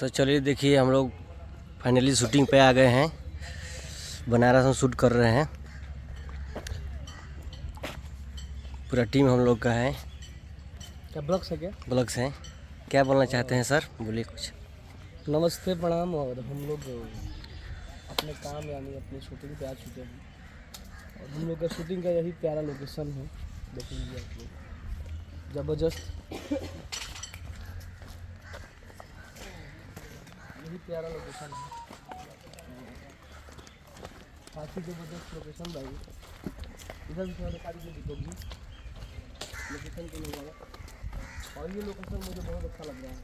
तो चलिए देखिए, हम लोग फाइनली शूटिंग पे आ गए हैं। बनारस में शूट कर रहे हैं। पूरा टीम हम लोग का है। क्या ब्लॉग्स है क्या? ब्लॉग्स हैं। क्या बोलना चाहते हैं सर? बोलिए कुछ। नमस्ते, प्रणाम। और हम लोग अपने काम यानी अपनी शूटिंग पे आ चुके हैं और हम लोग का शूटिंग का यही प्यारा लोकेशन है। देख लीजिए आप लोग, ज़बरदस्त यही प्यारा लोकेशन है। काफ़ी ज़बरदस्त लोकेशन भाई। इधर भी थोड़ा दिखा दीजिए दीपक जी लोकेशन को लगाया। और ये लोकेशन मुझे बहुत अच्छा लग रहा है।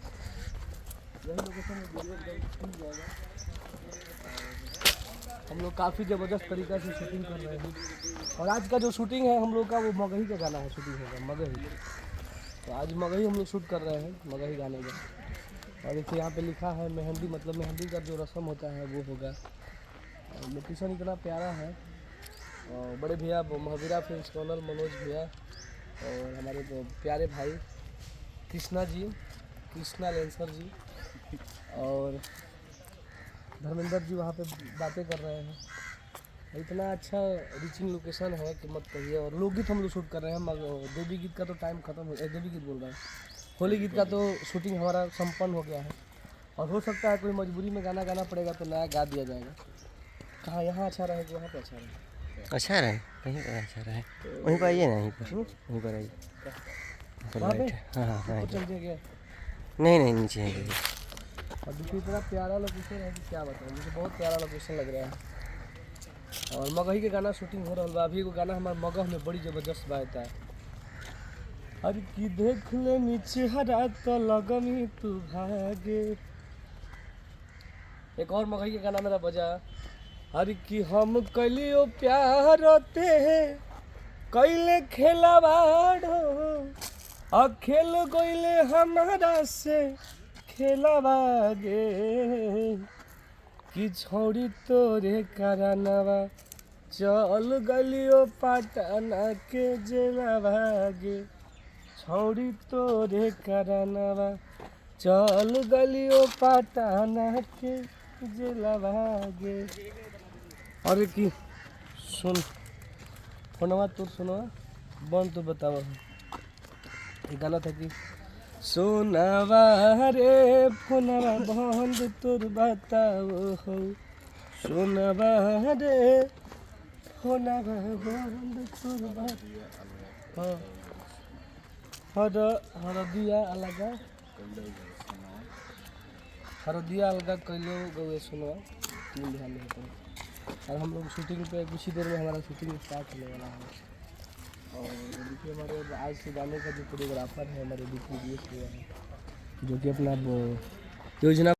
यही लोकेशन में वीडियो एकदम खुल जाएगा। हम लोग काफ़ी ज़बरदस्त तरीक़ा से शूटिंग कर रहे हैं। और आज का जो शूटिंग है हम लोग का, वो मगही का गाना है शूटिंग होगा, मगही। तो आज मगही हम लोग शूट कर रहे हैं, मगही गाने का। और देखिए यहाँ पे लिखा है मेहंदी, मतलब मेहंदी का जो रस्म होता है वो होगा। और लोकेशन इतना प्यारा है। और बड़े भैया महावीरा फिल्म कॉर्नर मनोज भैया और हमारे तो प्यारे भाई कृष्णा जी, कृष्णा लेंसर जी और धर्मेंद्र जी वहाँ पे बातें कर रहे हैं। इतना अच्छा रीचिंग लोकेशन है कि मत कहिए। और लोकगीत हम लोग शूट कर रहे हैं। देवी गीत का तो टाइम खत्म हो, देवी गीत बोल रहा है, होली गीत का तो शूटिंग हमारा संपन्न हो गया है। और हो सकता है कोई मजबूरी में गाना गाना पड़ेगा तो नया गा दिया जाएगा। कहाँ यहाँ अच्छा रहेगा, वहाँ पे अच्छा रहेगा। अच्छा रहे, कहीं पर अच्छा रहे। वहीं पर आइए ना, यहीं पर, वहीं पर आइए। वहाँ पे हाँ हाँ हाँ। चल दिया। नहीं नहीं, नीचे है। और देखिए इतना प्यारा लोकेशन है कि क्या बताऊँ, मुझे बहुत प्यारा लोकेशन लग रहा है। और मगही के गाना शूटिंग हो रहा है अभी। एगो गाना हमारे मगह में बड़ी ज़बरदस्त बात है। अरे की देख ले नीचे हरा तो लगमी तू भागे। एक और मगही के गाना मेरा बजा। अरे कि हम कलियो प्यार ते कैले खेलवाड़ो और खेल गईले हमारा से खेलवागे। कि छोड़ी तोरे करानवा चल गलियो पटना के जेलवागे। छोड़ी तोरे करानवा चल गलियो पटना के जेलवागे। अरे की सुन फोनवा तोर, सुनवा बंद तो बतावा। ये गाना था कि सोनावा रे फोनवा बंद तोर बताओ हो। सोनावा रे फोनवा बंद तोर बताओ। हरदिया अलगा, हरदिया अलगा कैलो गए सुनवा। तीन ध्यान नहीं पड़ा। और हम लोग शूटिंग पे कुछ ही देर में हमारा शूटिंग स्टार्ट होने वाला है। और देखिए हमारे आज से गाने का जो कोरियोग्राफर है हमारे बीच में है, जो कि अपना योजना